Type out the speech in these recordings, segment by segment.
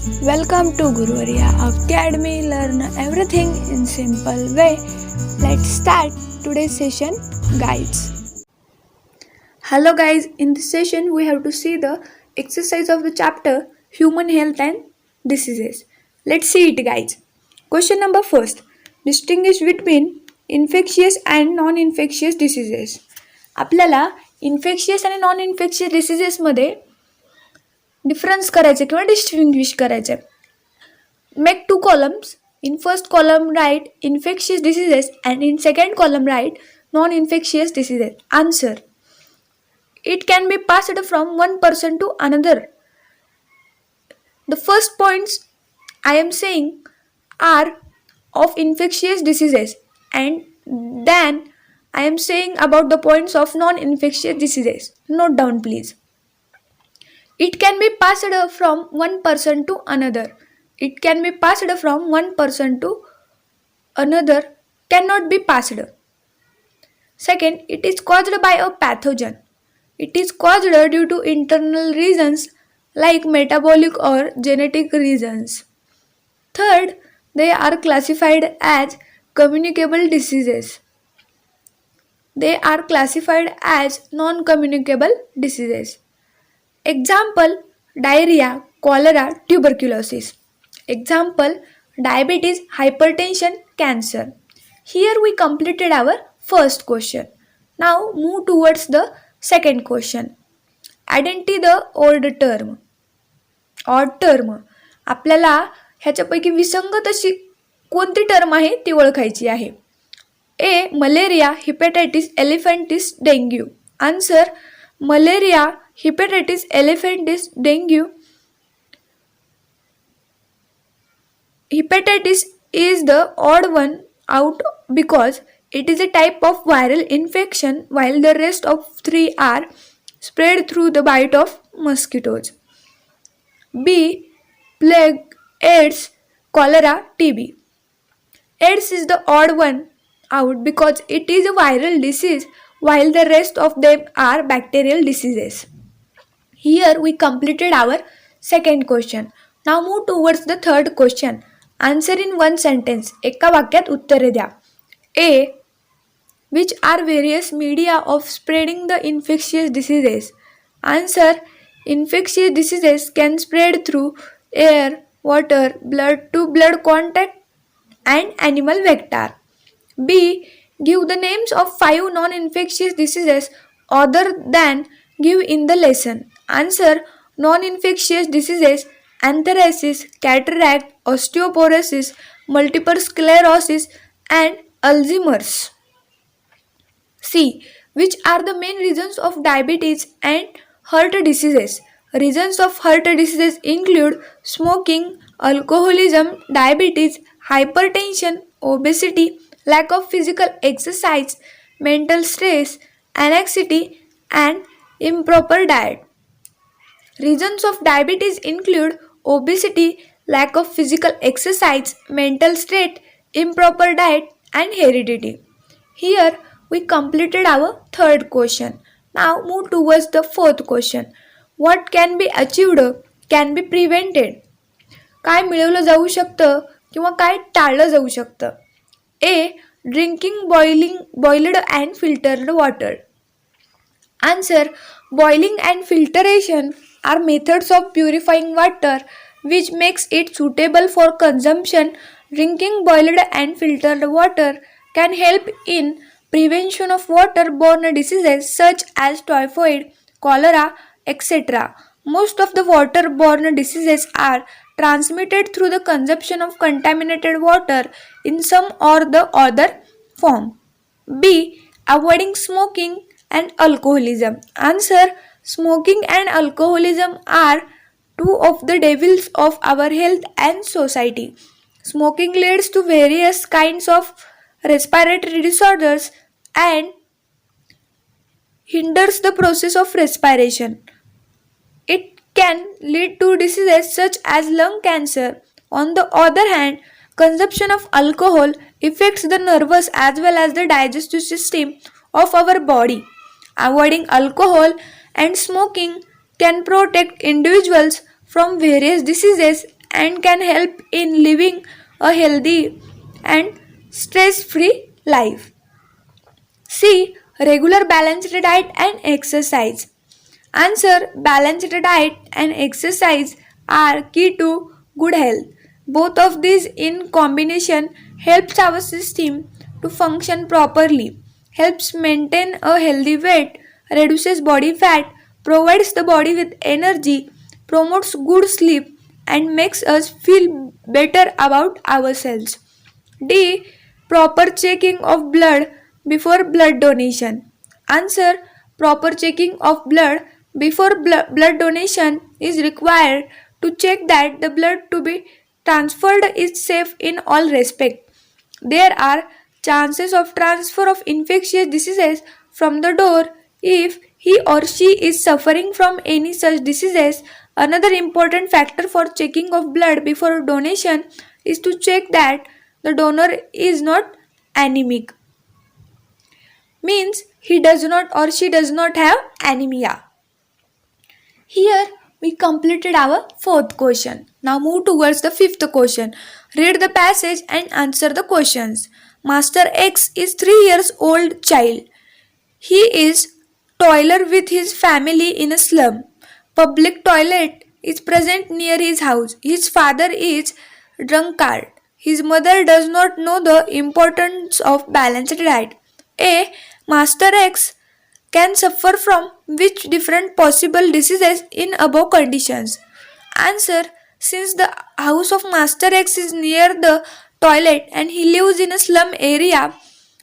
Welcome to Guruvarya Academy. Learn everything in simple way. Let's start today's session, guides. Hello guys, in this session we have to see the exercise of the chapter Human Health and Diseases. Let's see it guys. Question number first. Distinguish between infectious and non-infectious diseases. आपल्याला infectious आणि non infectious डिसीजेसमध्ये difference करायचे किंवा distinguish करायचे. Make two columns. In first column write infectious diseases and in second column write non-infectious diseases. Answer. It can be passed from one person to another. The first points I am saying are of infectious diseases and then I am saying about the points of non-infectious diseases. Note down please. It can be passed from one person to another. It can be passed from one person to another, cannot be passed. Second, it is caused by a pathogen. It is caused due to internal reasons like metabolic or genetic reasons. Third, they are classified as communicable diseases. They are classified as non-communicable diseases. Example, diarrhea, cholera, tuberculosis. Example, diabetes, hypertension, cancer. Here we completed our first question. Now move towards the second question. Identify the odd term. Odd term. आपल्याला ह्याच्यापैकी विसंगत अशी कोणती term आहे ती ओळखायची आहे. A. Malaria, hepatitis, elephantis, dengue. Answer. Malaria, hepatitis, elephantis, dengue. Hepatitis is the odd one out because it is a type of viral infection while the rest of three are spread through the bite of mosquitoes. B. Plague, AIDS, cholera, TB. AIDS is the odd one out because it is a viral disease while the rest of them are bacterial diseases. Here we completed our second question. Now move towards the third question. Answer in one sentence. एका वाक्यात उत्तरे द्या. A. Which are various media of spreading the infectious diseases? Answer. Infectious diseases can spread through air, water, blood to blood contact and animal vector. B. Give the names of 5 non-infectious diseases other than give in the lesson. Answer. Non-infectious diseases: anthracis, cataract, osteoporosis, multiple sclerosis and Alzheimer's. C. Which are the main reasons of diabetes and heart diseases? Reasons of heart diseases include smoking, alcoholism, diabetes, hypertension, obesity, lack of physical exercise, mental stress, anxiety and improper diet. Reasons of diabetes include obesity, lack of physical exercise, mental state, improper diet and heredity. Here we completed our third question. Now move towards the fourth question. What can be achieved, can be prevented? काय मिळवलं जाऊ शकतं किंवा काय टाळलं जाऊ शकतं? A. Drinking boiled and filtered water. Answer. Boiling and filtration are methods of purifying water which makes it suitable for consumption. Drinking boiled and filtered water can help in prevention of waterborne diseases such as typhoid, cholera, etc. Most of the waterborne diseases are transmitted through the consumption of contaminated water in some or the other form. B. Avoiding smoking and alcoholism. Answer. Smoking and alcoholism are two of the devils of our health and society. Smoking leads to various kinds of respiratory disorders and hinders the process of respiration. It can lead to diseases such as lung cancer. On the other hand, consumption of alcohol affects the nervous as well as the digestive system of our body. Avoiding alcohol and smoking can protect individuals from various diseases and can help in living a healthy and stress-free life. C. Regular balanced diet and exercise. Answer. Balanced diet and exercise are key to good health. Both of these in combination helps our system to function properly, helps maintain a healthy weight, reduces body fat, provides the body with energy, promotes good sleep, and makes us feel better about ourselves. D. Proper checking of blood before blood donation. Answer. Proper checking of blood before blood donation is required to check that the blood to be transferred is safe in all respect. There are chances of transfer of infectious diseases from the donor if he or she is suffering from any such diseases. Another important factor for checking of blood before donation is to check that the donor is not anemic, means he does not or she does not have anemia. Here we completed our fourth question. Now move towards the fifth question. Read the passage and answer the questions. Master X is 3 years old child. He is toiler with his family in a slum. Public toilet is present near his house. His father is drunkard. His mother does not know the importance of balanced diet. A. Master X can suffer from which different possible diseases in above conditions? Answer. Since the house of Master X is near the toilet and he lives in a slum area,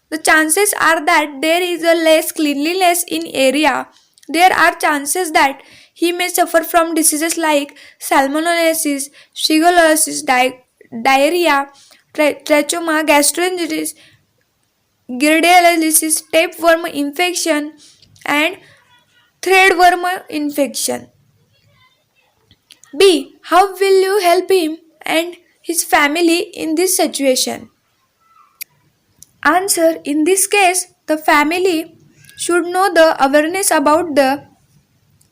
the chances are that there is a less cleanliness in area. There are chances that he may suffer from diseases like salmonellosis, shigellosis, diarrhea, trachoma, gastroenteritis, giardialysis, tapeworm infection, and threadworm infection. B. How will you help him and his family in this situation? Answer. In this case, the family should know the awareness about the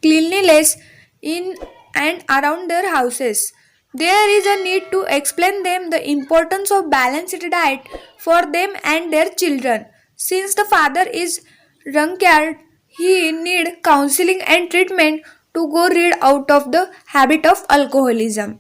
cleanliness in and around their houses. There is a need to explain them the importance of balanced diet for them and their children. Since the father is drunkard, he need counseling and treatment to go rid out of the habit of alcoholism.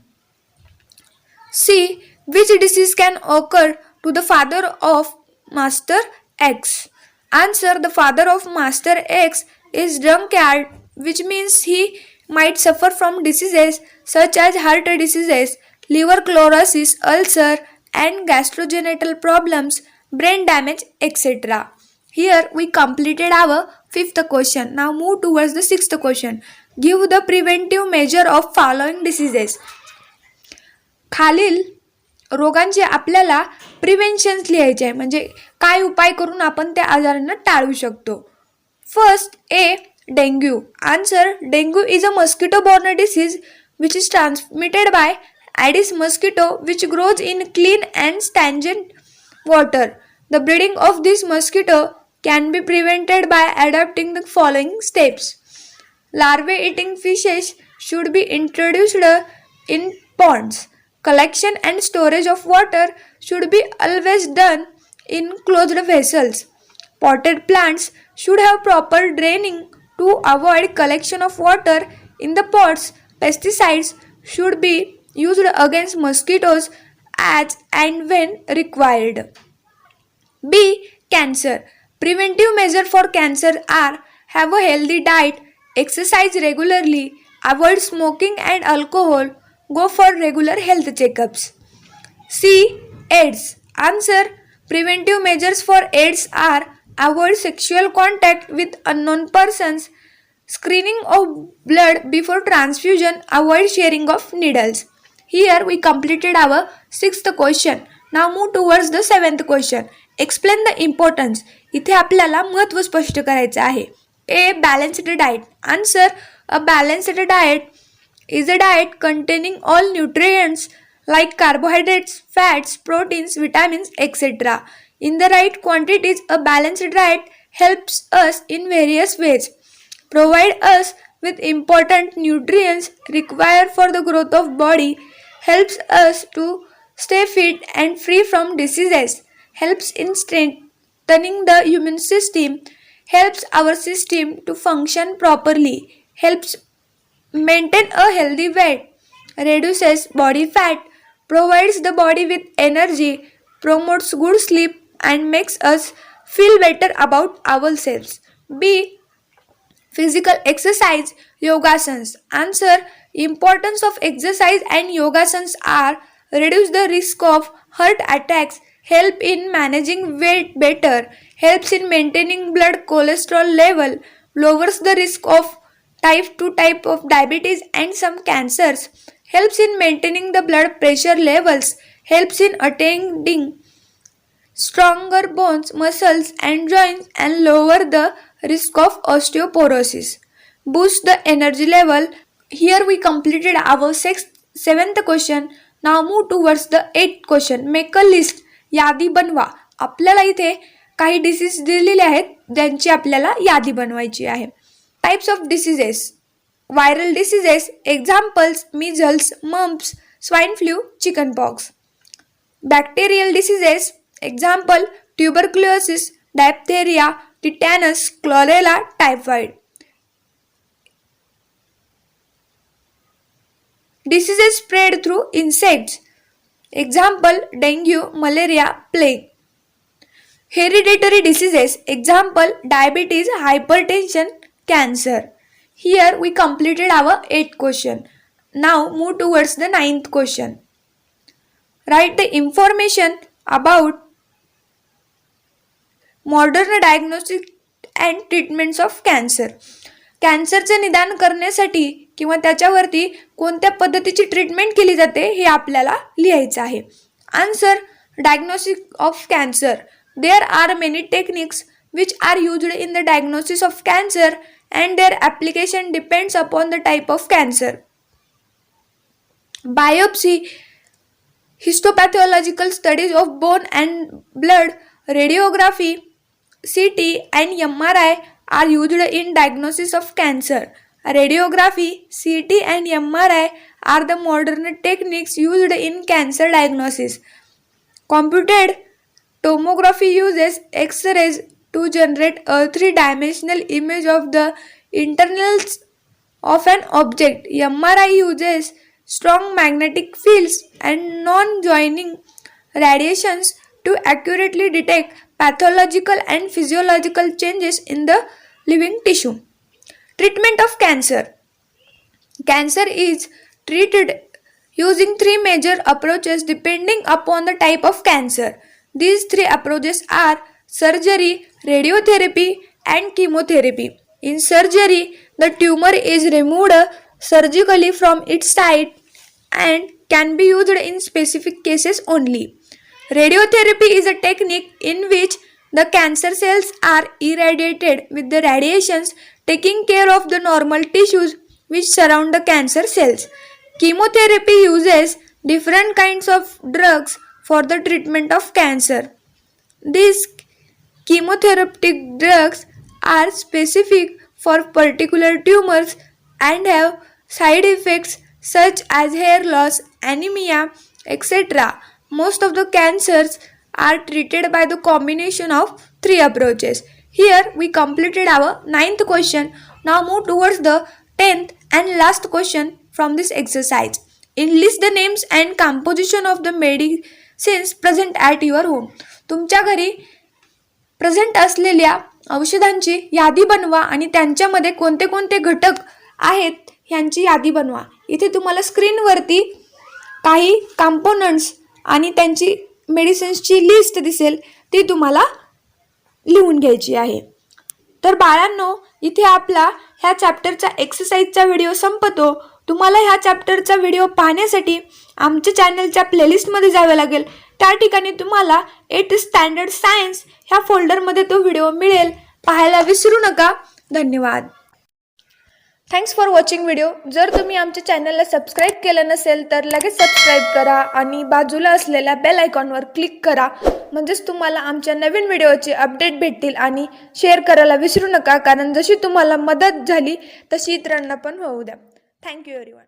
C. Which disease can occur to the father of Master X? Answer. The father of Master X is drunkard, which means he might suffer from diseases such as heart diseases, liver chlorosis, ulcer, and gastrogenital problems, brain damage, etc. Here we completed our fifth question. Now move towards the sixth question. Give the preventive measure of following diseases. खालील रोगांचे आपल्याला प्रिव्हेन्शन्स लिहायचे आहे, म्हणजे काय उपाय करून आपण त्या आजारांना टाळू शकतो. First. A. Dengue. Answer. Dengue is a mosquito born disease which is transmitted by Aedes mosquito which grows in clean and stagnant water. The breeding of this mosquito can be prevented by adopting the following steps. Larvae eating fishes should be introduced in ponds. Collection and storage of water should be always done in closed vessels. Potted plants should have proper draining to avoid collection of water in the pots. Pesticides should be used against mosquitoes as and when required. B. Cancer. Preventive measures for cancer are have a healthy diet, exercise regularly, avoid smoking and alcohol, go for regular health checkups. C. AIDS. Answer. Preventive measures for AIDS are avoid sexual contact with unknown persons, screening of blood before transfusion, avoid sharing of needles. Here we completed our sixth question. Now move towards the seventh question. Explain the importance. इथे आपल्याला महत्त्व स्पष्ट करायचे आहे. A. Balanced diet. Answer. A balanced diet is a diet containing all nutrients like carbohydrates, fats, proteins, vitamins, etc. In the right quantities, a balanced diet helps us in various ways. Provide us with important nutrients required for the growth of body, helps us to stay fit and free from diseases, helps in strengthening the immune system, helps our system to function properly, helps maintain a healthy weight, reduces body fat, provides the body with energy, promotes good sleep, and makes us feel better about ourselves. B. Physical exercise, yogasans. Answer. Importance of exercise and yogasans are reduce the risk of heart attacks, help in managing weight better, helps in maintaining blood cholesterol level, lowers the risk of type 2 type of diabetes and some cancers, helps in maintaining the blood pressure levels, helps in attaining stronger bones, muscles, and joints, and lower the risk of osteoporosis. Boost the energy level. Here we completed our seventh question. Now move towards the eighth question. Make a list. यादी बनवा. आपल्याला इथे काही disease दिलेले आहेत ज्यांची आपल्याला यादी बनवायची आहे. Types of diseases. Viral diseases. Examples measles, mumps, swine flu, chickenpox. Bacterial diseases. Example tuberculosis, diphtheria, tetanus, cholera, typhoid. Diseases spread through insects. Example dengue, malaria, plague. Hereditary diseases. Example diabetes, hypertension, cancer. Here we completed our 8th question. Now move towards the 9th question. Write the information about modern diagnostic and treatments of cancer. कॅन्सरचे निदान करण्यासाठी किंवा त्याच्यावरती कोणत्या पद्धतीची treatment केली जाते हे आपल्याला लिहायचं आहे. Answer. Diagnosis of cancer. There are many techniques which are used in the diagnosis of cancer and their application depends upon the type of cancer. Biopsy, histopathological studies of bone and blood, radiography, CT and MRI are used in diagnosis of cancer. Radiography, CT and MRI are the modern techniques used in cancer diagnosis. Computed tomography uses X-rays to generate a three-dimensional image of the internals of an object. MRI uses strong magnetic fields and non-joining radiations to accurately detect pathological and physiological changes in the living tissue. Treatment of cancer. Cancer is treated using three major approaches depending upon the type of cancer. These three approaches are surgery, radiotherapy, and chemotherapy. In surgery, the tumor is removed surgically from its site and can be used in specific cases only. Radiotherapy is a technique in which the cancer cells are irradiated with the radiations, taking care of the normal tissues which surround the cancer cells. Chemotherapy uses different kinds of drugs for the treatment of cancer. These chemotherapeutic drugs are specific for particular tumors and have side effects such as hair loss, anemia, etc. Most of the cancers are treated by the combination of three approaches. Here we completed our 9th question. Now move towards the 10th and last question from this exercise. Enlist the names and composition of the medicines present at your home. तुमच्या घरी present असलेल्या औषधांची यादी बनवा आणि त्यांच्यामध्ये कोणते कोणते घटक आहेत यांची यादी बनवा. इथे तुम्हाला स्क्रीनवरती काही कंपोनंट्स आणि त्यांची मेडिसिन्सची लिस्ट दिसेल, ती तुम्हाला लिहून घ्यायची आहे. तर बाळांनो, इथे आपला ह्या चॅप्टरचा एक्सरसाइजचा व्हिडिओ संपतो. तुम्हाला ह्या चॅप्टरचा व्हिडिओ पाहण्यासाठी आमच्या चॅनलच्या प्लेलिस्टमध्ये जावे लागेल. त्या ठिकाणी तुम्हाला 8th स्टँडर्ड सायन्स ह्या फोल्डरमध्ये तो व्हिडिओ मिळेल. पाहायला विसरू नका. धन्यवाद. Thanks for watching video. जर तुम्ही आमच्या चॅनलला सबस्क्राईब केलं नसेल तर लगेच सबस्क्राईब करा आणि बाजूला असलेल्या बेल आयकॉनवर क्लिक करा, म्हणजेच तुम्हाला आमच्या नवीन व्हिडिओचे अपडेट भेटतील. आणि शेअर करायला विसरू नका, कारण जशी तुम्हाला मदत झाली तशी इतरांना पण होऊ द्या. Thank you everyone.